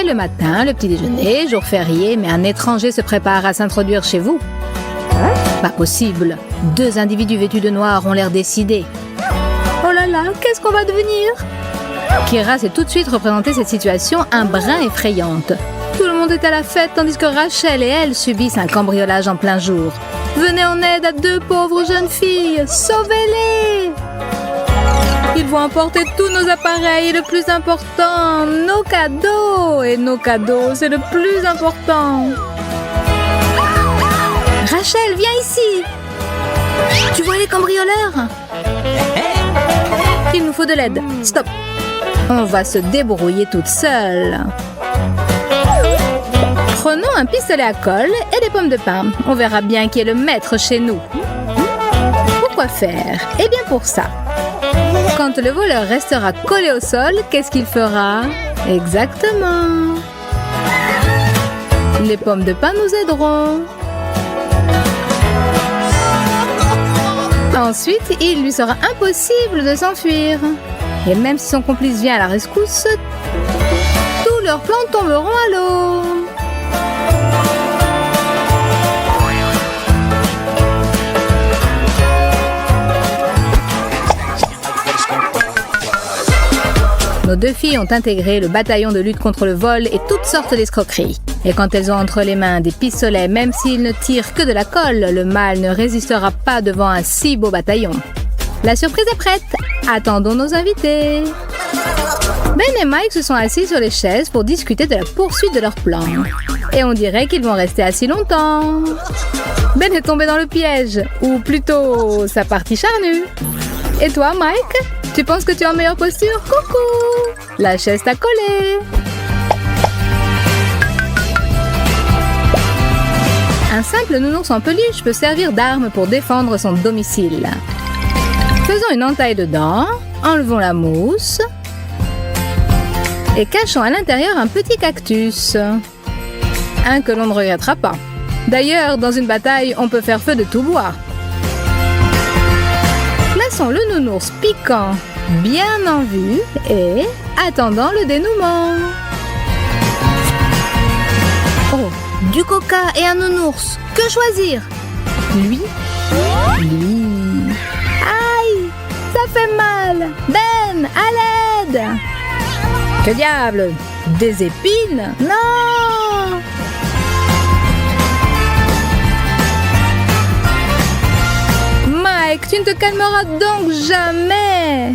le matin, le petit déjeuner, jour férié, mais un étranger se prépare à s'introduire chez vous. Pas possible. 2 individus vêtus de noir ont l'air décidés. Oh là là, qu'est-ce qu'on va devenir? Kira s'est tout de suite représenté cette situation un brin effrayante. Tout le monde est à la fête tandis que Rachel et elle subissent un cambriolage en plein jour. Venez en aide à 2 pauvres jeunes filles. Sauvez-les! Ils vont emporter tous nos appareils et le plus important, nos cadeaux. Et nos cadeaux, c'est le plus important. Rachel, viens ici. Tu vois les cambrioleurs? Il nous faut de l'aide. Stop. On va se débrouiller toute seule. Prenons un pistolet à colle et des pommes de pin. On verra bien qui est le maître chez nous. Pourquoi faire? Eh bien pour ça. Quand le voleur restera collé au sol, qu'est-ce qu'il fera? Exactement. Les pommes de pin nous aideront. Ensuite, il lui sera impossible de s'enfuir. Et même si son complice vient à la rescousse, tous leurs plans tomberont à l'eau. Nos 2 filles ont intégré le bataillon de lutte contre le vol et toutes sortes d'escroqueries. Et quand elles ont entre les mains des pistolets, même s'ils ne tirent que de la colle, le mal ne résistera pas devant un si beau bataillon. La surprise est prête. Attendons nos invités. Ben et Mike se sont assis sur les chaises pour discuter de la poursuite de leur plan. Et on dirait qu'ils vont rester assis longtemps. Ben est tombé dans le piège, ou plutôt sa partie charnue. Et toi, Mike? Tu penses que tu es en meilleure posture? Coucou! La chaise t'a collé. Un simple nounours en peluche peut servir d'arme pour défendre son domicile. Faisons une entaille dedans, enlevons la mousse et cachons à l'intérieur un petit cactus. Un que l'on ne regrettera pas. D'ailleurs, dans une bataille, on peut faire feu de tout bois. Plaçons le nounours piquant bien en vue et attendant le dénouement. Oh, du coca et un nounours. Que choisir? Lui? Lui. Aïe, ça fait mal. Ben, à l'aide. Que diable? Des épines? Non! Mike, tu ne te calmeras donc jamais!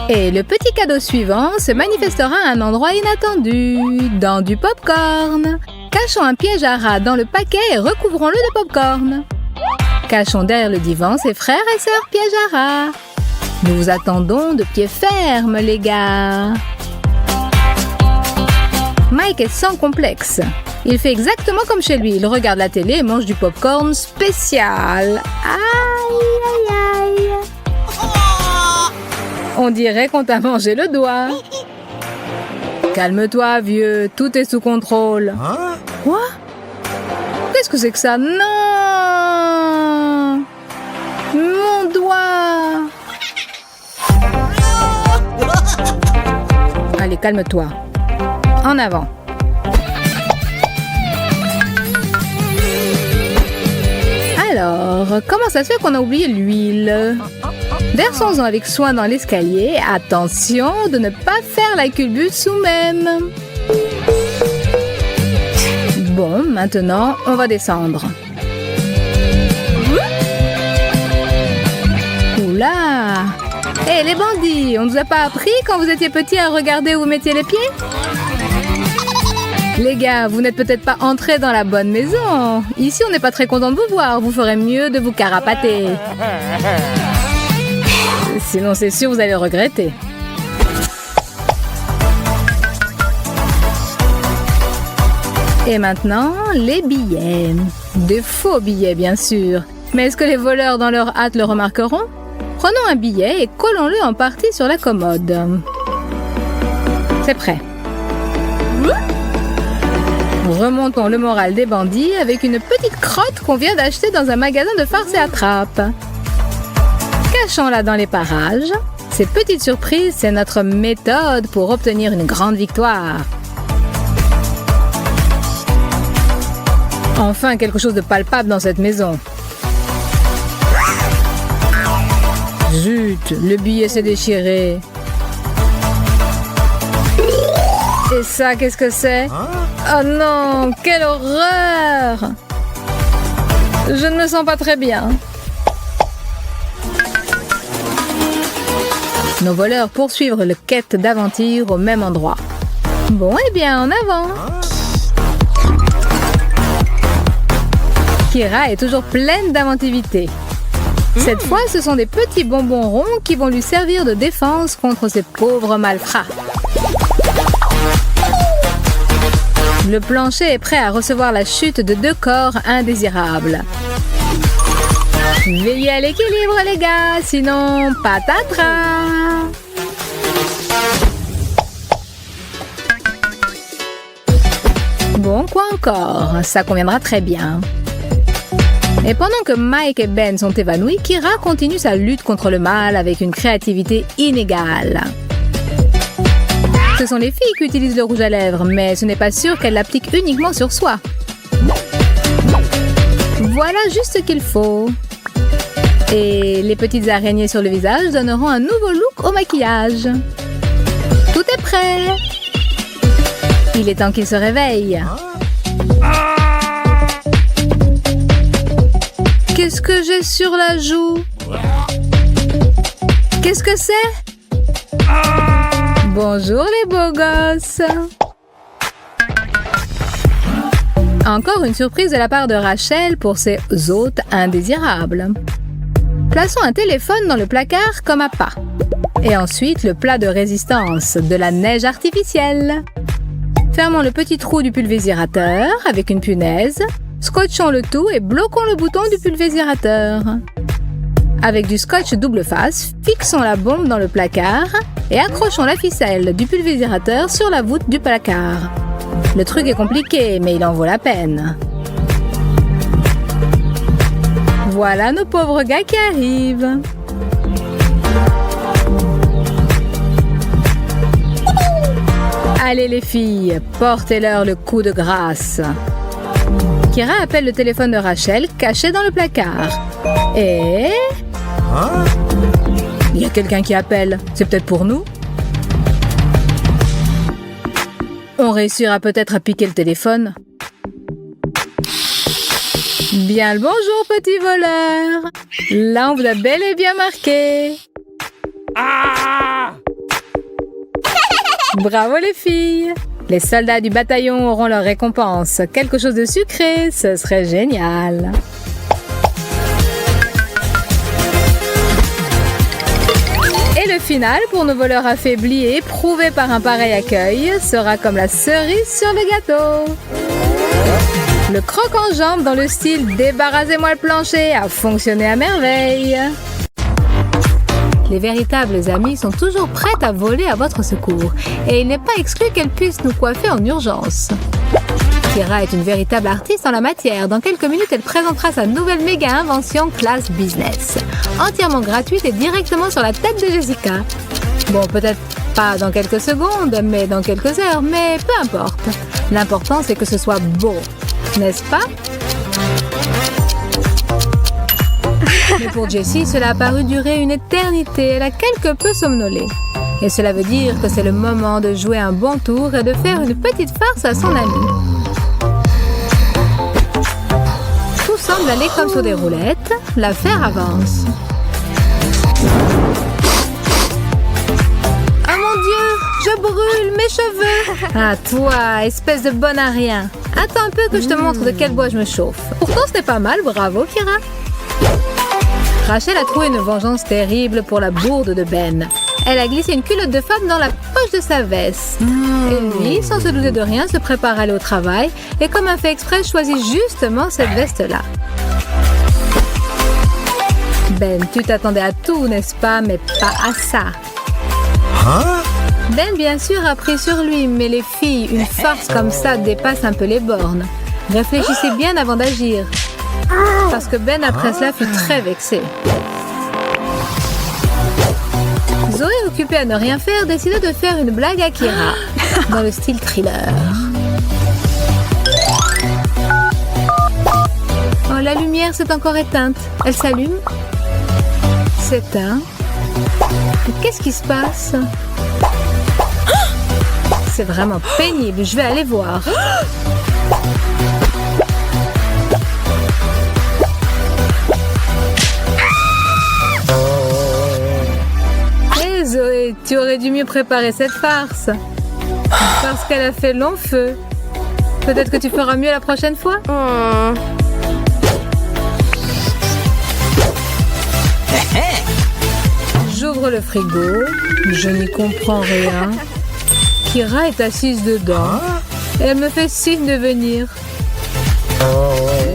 Et le petit cadeau suivant se manifestera à un endroit inattendu, dans du popcorn. Cachons un piège à rat dans le paquet et recouvrons-le de popcorn. Cachons derrière le divan ses frères et sœurs piège à rat. Nous vous attendons de pied ferme, les gars. Mike est sans complexe. Il fait exactement comme chez lui. Il regarde la télé et mange du popcorn spécial. Aïe, aïe, aïe. On dirait qu'on t'a mangé le doigt. Calme-toi, vieux. Tout est sous contrôle. Quoi? Qu'est-ce que c'est que ça? Non! Mon doigt! Allez, calme-toi. En avant. Alors, comment ça se fait qu'on a oublié l'huile? Versons-en avec soin dans l'escalier. Attention de ne pas faire la culbute nous-mêmes. Bon, maintenant, on va descendre. Oula! Hé, les bandits, on ne vous a pas appris quand vous étiez petits à regarder où vous mettiez les pieds? Les gars, vous n'êtes peut-être pas entrés dans la bonne maison. Ici, on n'est pas très content de vous voir. Vous ferez mieux de vous carapater. Sinon, c'est sûr, vous allez le regretter. Et maintenant, les billets. Des faux billets, bien sûr. Mais est-ce que les voleurs dans leur hâte le remarqueront? Prenons un billet et collons-le en partie sur la commode. C'est prêt. Remontons le moral des bandits avec une petite crotte qu'on vient d'acheter dans un magasin de farce et attrape. Cachons-la dans les parages. Ces petites surprises, c'est notre méthode pour obtenir une grande victoire. Enfin, quelque chose de palpable dans cette maison. Zut, le billet s'est déchiré. Et ça, qu'est-ce que c'est? Oh non, quelle horreur! Je ne me sens pas très bien. Nos voleurs poursuivent le quête d'aventure au même endroit. Bon, eh bien, en avant! Kira est toujours pleine d'inventivité. Cette fois, ce sont des petits bonbons ronds qui vont lui servir de défense contre ces pauvres malfrats. Le plancher est prêt à recevoir la chute de 2 corps indésirables. Veillez à l'équilibre, les gars, sinon patatras! Bon, quoi encore? Ça conviendra très bien. Et pendant que Mike et Ben sont évanouis, Kira continue sa lutte contre le mal avec une créativité inégale. Ce sont les filles qui utilisent le rouge à lèvres, mais ce n'est pas sûr qu'elles l'appliquent uniquement sur soi. Voilà juste ce qu'il faut. Et les petites araignées sur le visage donneront un nouveau look au maquillage. Tout est prêt. Il est temps qu'il se réveille. Qu'est-ce que j'ai sur la joue? Qu'est-ce que c'est? Bonjour les beaux gosses. Encore une surprise de la part de Rachel pour ses hôtes indésirables. Plaçons un téléphone dans le placard comme appât. Et ensuite le plat de résistance, de la neige artificielle. Fermons le petit trou du pulvérisateur avec une punaise. Scotchons le tout et bloquons le bouton du pulvérisateur. Avec du scotch double face, fixons la bombe dans le placard et accrochons la ficelle du pulvérisateur sur la voûte du placard. Le truc est compliqué, mais il en vaut la peine. Voilà nos pauvres gars qui arrivent. Allez les filles, portez-leur le coup de grâce. Kira appelle le téléphone de Rachel caché dans le placard. Et... il y a quelqu'un qui appelle. C'est peut-être pour nous? On réussira peut-être à piquer le téléphone. Bien le bonjour, petit voleur. Là, on vous a bel et bien marqué. Bravo les filles. Les soldats du bataillon auront leur récompense. Quelque chose de sucré, ce serait génial. Et le final, pour nos voleurs affaiblis et éprouvés par un pareil accueil, sera comme la cerise sur le gâteau. Le croc en jambe dans le style « Débarrassez-moi le plancher » a fonctionné à merveille. Les véritables amis sont toujours prêtes à voler à votre secours et il n'est pas exclu qu'elles puissent nous coiffer en urgence. Kira est une véritable artiste en la matière. Dans quelques minutes, elle présentera sa nouvelle méga invention classe business. Entièrement gratuite et directement sur la tête de Jessica. Bon, peut-être pas dans quelques secondes, mais dans quelques heures, mais peu importe. L'important, c'est que ce soit beau, n'est-ce pas? Mais pour Jessie, cela a paru durer une éternité. Elle a quelque peu somnolé. Et cela veut dire que c'est le moment de jouer un bon tour et de faire une petite farce à son ami. Tout semble aller comme sur des roulettes. L'affaire avance. Oh mon Dieu, je brûle mes cheveux. Ah toi, espèce de bonne à rien. Attends un peu que je te montre de quel bois je me chauffe. Pourtant, ce n'est pas mal, bravo Kira. Rachel a trouvé une vengeance terrible pour la bourde de Ben. Elle a glissé une culotte de femme dans la poche de sa veste. Et lui, sans se douter de rien, se prépare à aller au travail et comme un fait exprès, choisit justement cette veste-là. Ben, tu t'attendais à tout, n'est-ce pas, mais pas à ça. Ben, bien sûr, a pris sur lui, mais les filles, une farce comme ça dépasse un peu les bornes. Réfléchissez bien avant d'agir. Parce que Ben, après cela, fut très vexé. Zoé, occupée à ne rien faire, décida de faire une blague à Kira, dans le style thriller. Oh, la lumière s'est encore éteinte. Elle s'allume, s'éteint. Mais qu'est-ce qui se passe? C'est vraiment pénible, je vais aller voir. Hé Zoé, tu aurais dû mieux préparer cette farce. Parce qu'elle a fait long feu. Peut-être que tu feras mieux la prochaine fois. J'ouvre le frigo, je n'y comprends rien. Kira est assise dedans et elle me fait signe de venir.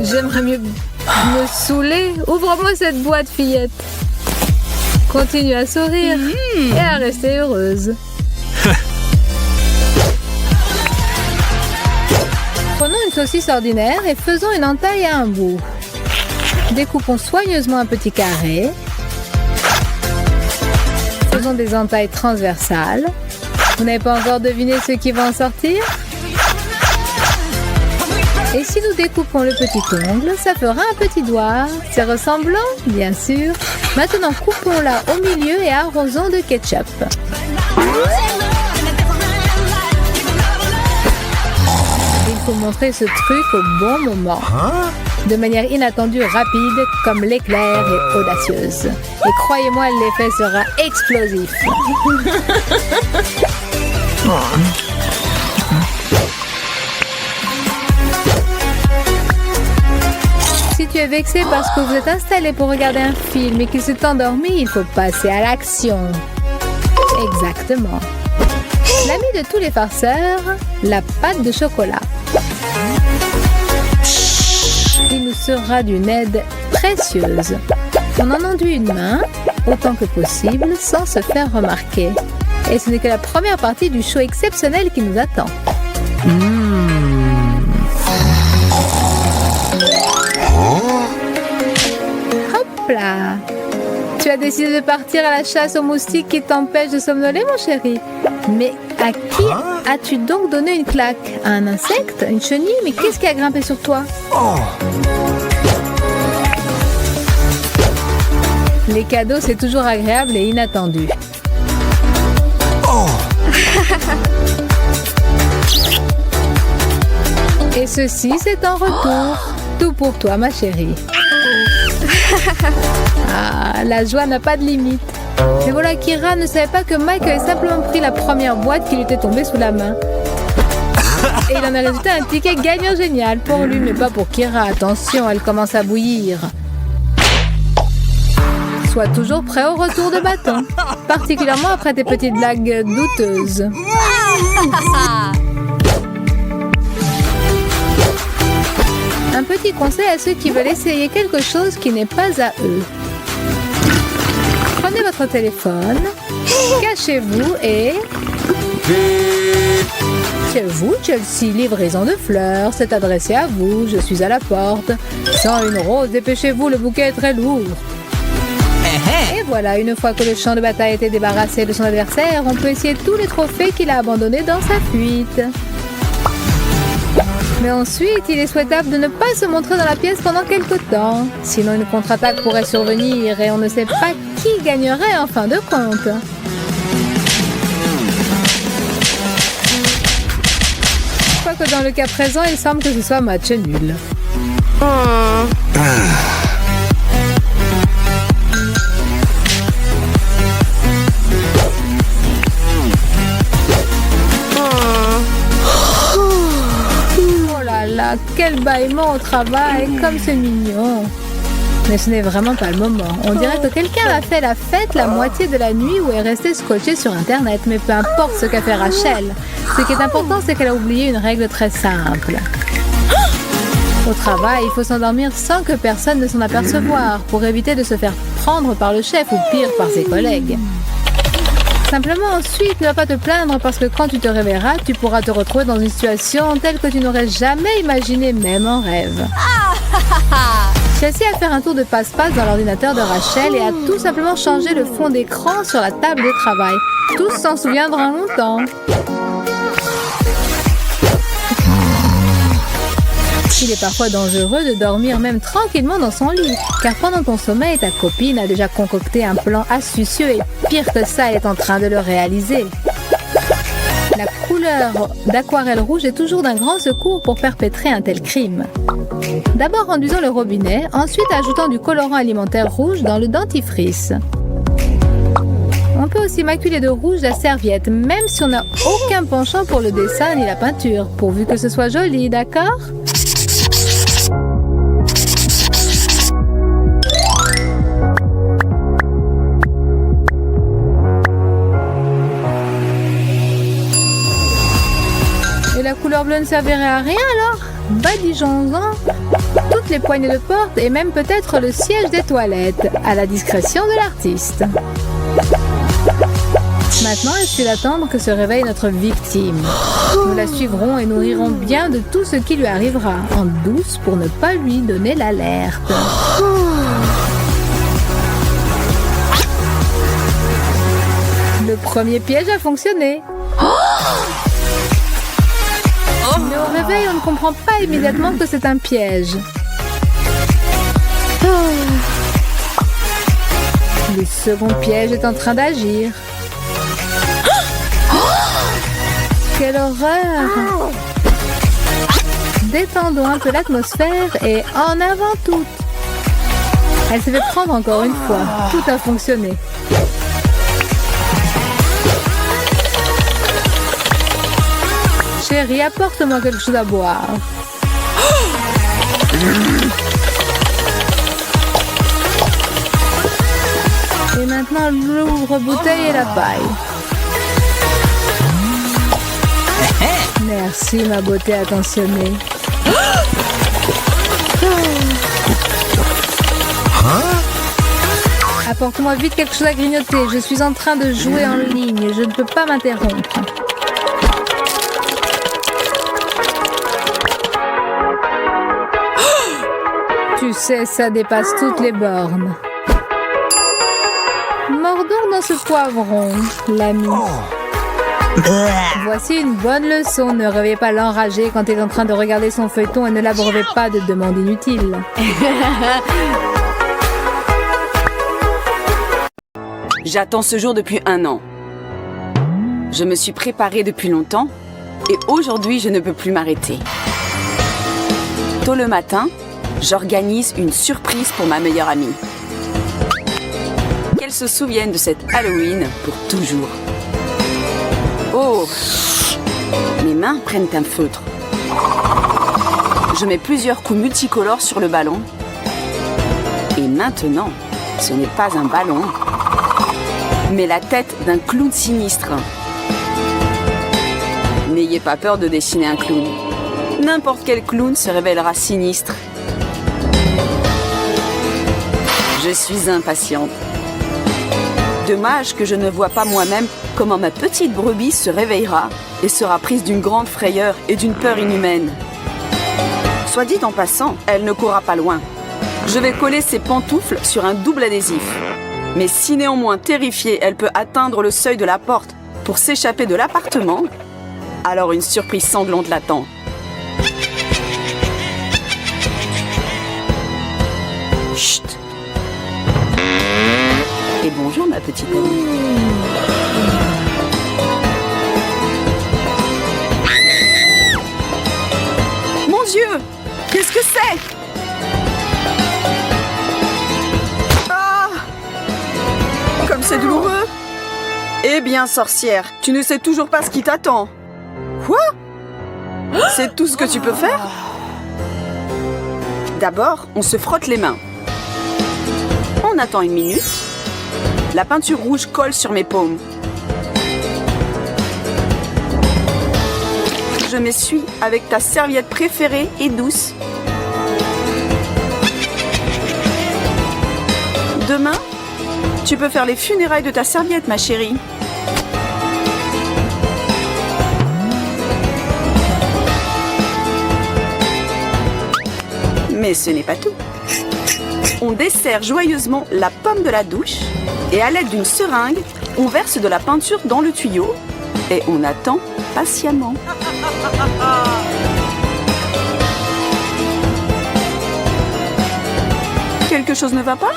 J'aimerais mieux me saouler. Ouvre-moi cette boîte, fillette. Continue à sourire et à rester heureuse. Prenons une saucisse ordinaire et faisons une entaille à un bout. Découpons soigneusement un petit carré. Faisons des entailles transversales. Vous n'avez pas encore deviné ce qui va en sortir? Et si nous découpons le petit ongle, ça fera un petit doigt. C'est ressemblant, bien sûr. Maintenant, coupons-la au milieu et arrosons de ketchup. Il faut montrer ce truc au bon moment. De manière inattendue, rapide, comme l'éclair et audacieuse. Et croyez-moi, l'effet sera explosif. Si tu es vexé parce que vous êtes installé pour regarder un film et qu'il s'est endormi, il faut passer à l'action. Exactement. L'ami de tous les farceurs, la pâte de chocolat. Il nous sera d'une aide précieuse. On en enduit une main, autant que possible, sans se faire remarquer. Et ce n'est que la première partie du show exceptionnel qui nous attend. Hop là! Tu as décidé de partir à la chasse aux moustiques qui t'empêchent de somnoler, mon chéri. Mais à qui as-tu donc donné une claque? À un insecte? Une chenille? Mais qu'est-ce qui a grimpé sur toi? Les cadeaux, c'est toujours agréable et inattendu. Et ceci, c'est en retour. Tout pour toi, ma chérie. Ah, la joie n'a pas de limite. Mais voilà, Kira ne savait pas que Mike avait simplement pris la première boîte qui lui était tombée sous la main. Et il en a résulté un ticket gagnant génial pour lui, mais pas pour Kira. Attention, elle commence à bouillir. Sois toujours prêt au retour de bâton, particulièrement après tes petites blagues douteuses. Un petit conseil à ceux qui veulent essayer quelque chose qui n'est pas à eux. Prenez votre téléphone, cachez-vous et... C'est vous, Chelsea, livraison de fleurs, c'est adressé à vous, je suis à la porte. Sans une rose, dépêchez-vous, le bouquet est très lourd. Et voilà, une fois que le champ de bataille a été débarrassé de son adversaire, on peut essayer tous les trophées qu'il a abandonnés dans sa fuite. Mais ensuite, il est souhaitable de ne pas se montrer dans la pièce pendant quelque temps. Sinon, une contre-attaque pourrait survenir et on ne sait pas qui gagnerait en fin de compte. Quoique dans le cas présent, il semble que ce soit match nul. Quel bâillement au travail, comme c'est mignon. Mais ce n'est vraiment pas le moment. On dirait que quelqu'un a fait la fête la moitié de la nuit ou est resté scotché sur Internet. Mais peu importe ce qu'a fait Rachel. Ce qui est important, c'est qu'elle a oublié une règle très simple. Au travail, il faut s'endormir sans que personne ne s'en apercevoir pour éviter de se faire prendre par le chef ou pire par ses collègues. Simplement ensuite, ne va pas te plaindre parce que quand tu te réveilleras, tu pourras te retrouver dans une situation telle que tu n'aurais jamais imaginé même en rêve. Celle-ci a fait un tour de passe-passe dans l'ordinateur de Rachel et a tout simplement changé le fond d'écran sur la table de travail. Tous s'en souviendront longtemps. Il est parfois dangereux de dormir même tranquillement dans son lit, car pendant ton sommeil, ta copine a déjà concocté un plan astucieux et pire que ça, elle est en train de le réaliser. La couleur d'aquarelle rouge est toujours d'un grand secours pour perpétrer un tel crime. D'abord enduisons le robinet, ensuite ajoutons du colorant alimentaire rouge dans le dentifrice. On peut aussi maculer de rouge la serviette, même si on n'a aucun penchant pour le dessin ni la peinture, pourvu que ce soit joli, d'accord ? Et la couleur bleue ne servirait à rien alors ? Badigeons-en toutes les poignées de porte et même peut-être le siège des toilettes, à la discrétion de l'artiste. Maintenant, il suffit d'attendre que se réveille notre victime. Nous la suivrons et nous rirons bien de tout ce qui lui arrivera, en douce pour ne pas lui donner l'alerte. Le premier piège a fonctionné. Mais au réveil, on ne comprend pas immédiatement que c'est un piège. Le second piège est en train d'agir. Quelle horreur! Détendons un peu l'atmosphère et en avant toutes. Elle s'est fait prendre encore une fois. Tout a fonctionné. Chérie, apporte-moi quelque chose à boire. Et maintenant, l'ouvre-bouteille et la paille. Merci, ma beauté attentionnée. Apporte-moi vite quelque chose à grignoter. Je suis en train de jouer en ligne. Je ne peux pas m'interrompre. Tu sais, ça dépasse toutes les bornes. Mordons dans ce poivron, l'ami. Voici une bonne leçon. Ne réveillez pas l'enragé quand il est en train de regarder son feuilleton et ne l'abreuvez pas de demandes inutiles. J'attends ce jour depuis 1 an. Je me suis préparée depuis longtemps et aujourd'hui, je ne peux plus m'arrêter. Tôt le matin, j'organise une surprise pour ma meilleure amie. Qu'elle se souvienne de cette Halloween pour toujours. Oh! Mes mains prennent un feutre. Je mets plusieurs coups multicolores sur le ballon. Et maintenant, ce n'est pas un ballon, mais la tête d'un clown sinistre. N'ayez pas peur de dessiner un clown. N'importe quel clown se révélera sinistre. Je suis impatiente. Dommage que je ne vois pas moi-même comment ma petite brebis se réveillera et sera prise d'une grande frayeur et d'une peur inhumaine. Soit dit en passant, elle ne courra pas loin. Je vais coller ses pantoufles sur un double adhésif. Mais si néanmoins terrifiée, elle peut atteindre le seuil de la porte pour s'échapper de l'appartement, alors une surprise sanglante l'attend. Chut! Et bonjour ma petite amie. Mon Dieu! Qu'est-ce que c'est? Ah! Comme c'est douloureux! Eh bien, sorcière, tu ne sais toujours pas ce qui t'attend. Quoi? C'est tout ce que tu peux faire? D'abord, on se frotte les mains. On attend 1 minute. La peinture rouge colle sur mes paumes. Je m'essuie avec ta serviette préférée et douce. Demain, tu peux faire les funérailles de ta serviette, ma chérie. Mais ce n'est pas tout. On desserre joyeusement la pomme de la douche et à l'aide d'une seringue, on verse de la peinture dans le tuyau et on attend patiemment. Quelque chose ne va pas?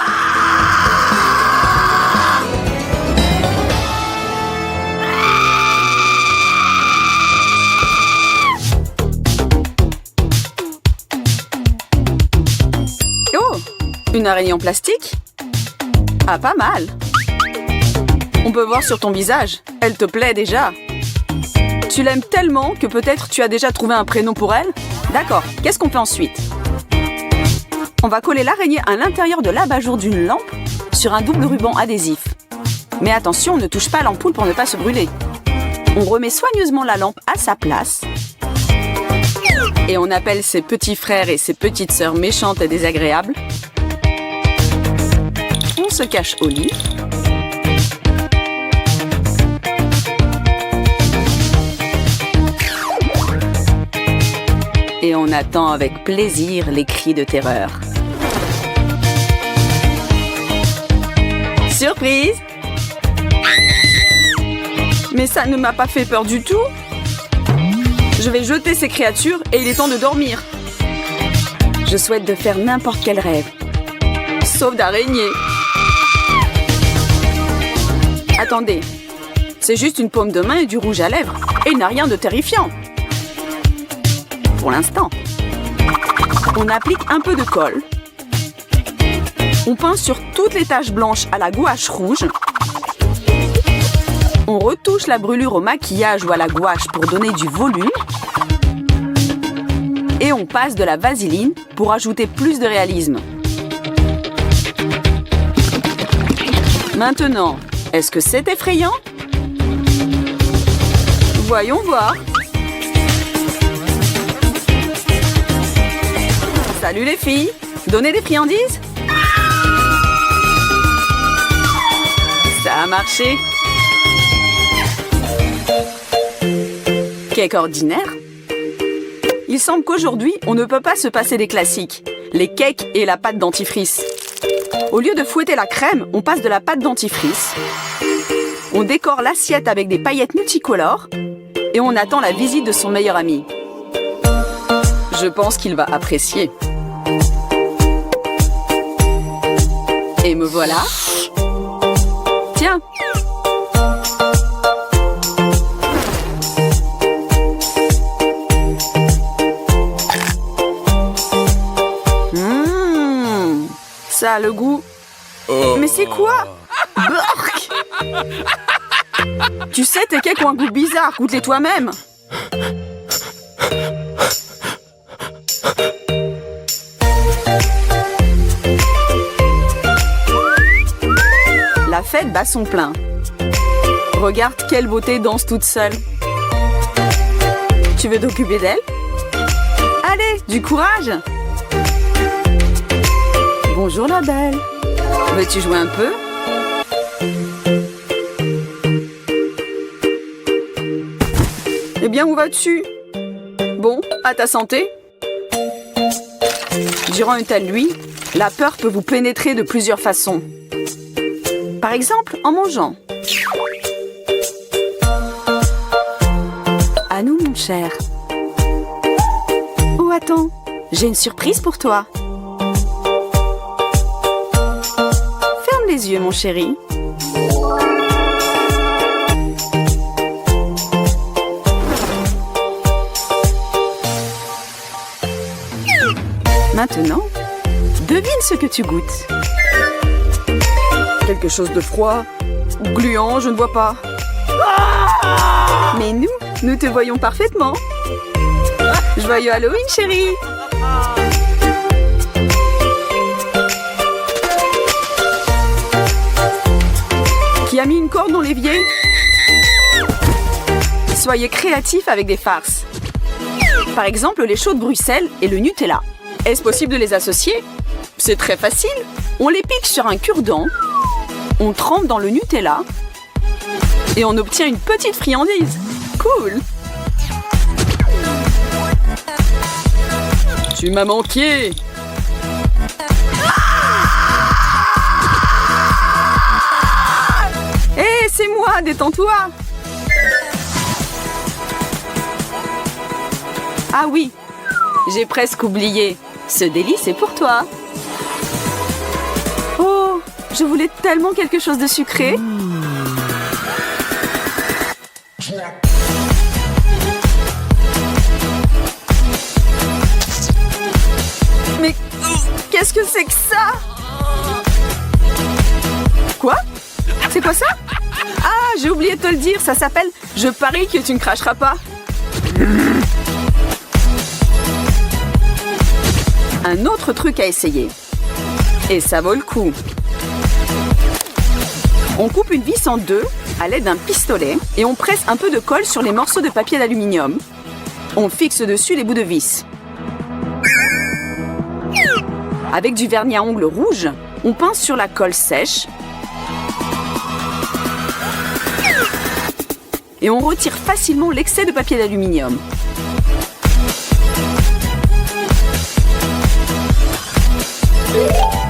Oh! Une araignée en plastique? Ah, pas mal! On peut voir sur ton visage, elle te plaît déjà. Tu l'aimes tellement que peut-être tu as déjà trouvé un prénom pour elle? D'accord, qu'est-ce qu'on fait ensuite? On va coller l'araignée à l'intérieur de l'abat-jour d'une lampe sur un double ruban adhésif. Mais attention, ne touche pas l'ampoule pour ne pas se brûler. On remet soigneusement la lampe à sa place. Et on appelle ses petits frères et ses petites sœurs méchantes et désagréables. On se cache au lit. Et on attend avec plaisir les cris de terreur. Surprise! Mais ça ne m'a pas fait peur du tout. Je vais jeter ces créatures et il est temps de dormir. Je souhaite de faire n'importe quel rêve. Sauf d'araignée. Attendez. C'est juste une paume de main et du rouge à lèvres. Et il n'a rien de terrifiant. Pour l'instant. On applique un peu de colle. On peint sur toutes les taches blanches à la gouache rouge. On retouche la brûlure au maquillage ou à la gouache pour donner du volume. Et on passe de la vaseline pour ajouter plus de réalisme. Maintenant, est-ce que c'est effrayant? Voyons voir. Salut les filles, donnez des friandises? Ça a marché. Cake ordinaire? Il semble qu'aujourd'hui, on ne peut pas se passer des classiques, les cakes et la pâte dentifrice. Au lieu de fouetter la crème, on passe de la pâte dentifrice. On décore l'assiette avec des paillettes multicolores et on attend la visite de son meilleur ami. Je pense qu'il va apprécier. Et me voilà. Tiens. Ça a le goût. Mais c'est quoi? Burk! Tu sais, tes cakes ont un goût bizarre. Goûte-les toi-même. La fête bat son plein. Regarde quelle beauté danse toute seule. Tu veux t'occuper d'elle? Allez, du courage! Bonjour la belle. Veux-tu jouer un peu? Eh bien, où vas-tu? Bon, à ta santé. Durant une telle nuit, la peur peut vous pénétrer de plusieurs façons. Par exemple, en mangeant. À nous, mon cher. Oh, attends, j'ai une surprise pour toi. Ferme les yeux, mon chéri. Maintenant, devine ce que tu goûtes. Quelque chose de froid ou gluant, je ne vois pas. Mais nous te voyons parfaitement. Joyeux Halloween, chérie. Qui a mis une corde dans l'évier? Soyez créatifs avec des farces. Par exemple, les choux de Bruxelles et le Nutella. Est-ce possible de les associer? C'est très facile. On les pique sur un cure-dent, on trempe dans le Nutella et on obtient une petite friandise. Cool! Tu m'as manqué! Ah! c'est moi, détends-toi. Ah oui, j'ai presque oublié. Ce délit, c'est pour toi. Oh, je voulais tellement quelque chose de sucré. Mais qu'est-ce que c'est que ça? Quoi? C'est quoi ça? Ah, j'ai oublié de te le dire, ça s'appelle « Je parie que tu ne cracheras pas ». Un autre truc à essayer. Et ça vaut le coup. On coupe une vis en deux à l'aide d'un pistolet et on presse un peu de colle sur les morceaux de papier d'aluminium. On fixe dessus les bouts de vis. Avec du vernis à ongles rouge, on pince sur la colle sèche et on retire facilement l'excès de papier d'aluminium.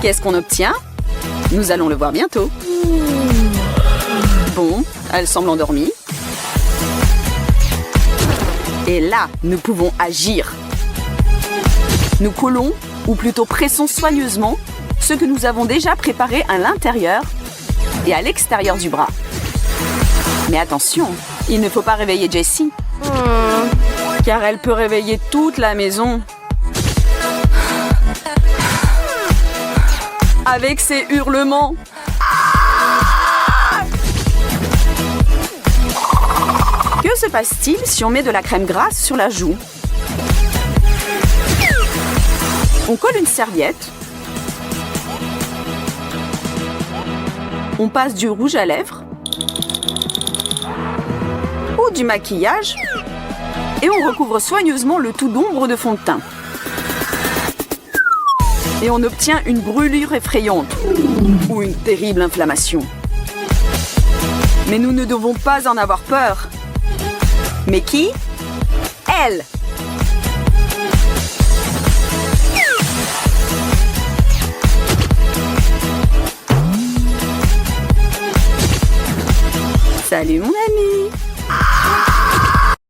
Qu'est-ce qu'on obtient? Nous allons le voir bientôt. Bon, elle semble endormie. Et là, nous pouvons agir. Nous collons, ou plutôt pressons soigneusement, ce que nous avons déjà préparé à l'intérieur et à l'extérieur du bras. Mais attention, il ne faut pas réveiller Jessie, car elle peut réveiller toute la maison. Avec ses hurlements. Que se passe-t-il si on met de la crème grasse sur la joue? On colle une serviette. On passe du rouge à lèvres. Ou du maquillage. Et on recouvre soigneusement le tout d'ombre de fond de teint. Et on obtient une brûlure effrayante ou une terrible inflammation. Mais nous ne devons pas en avoir peur. Mais qui? Elle! Salut mon ami!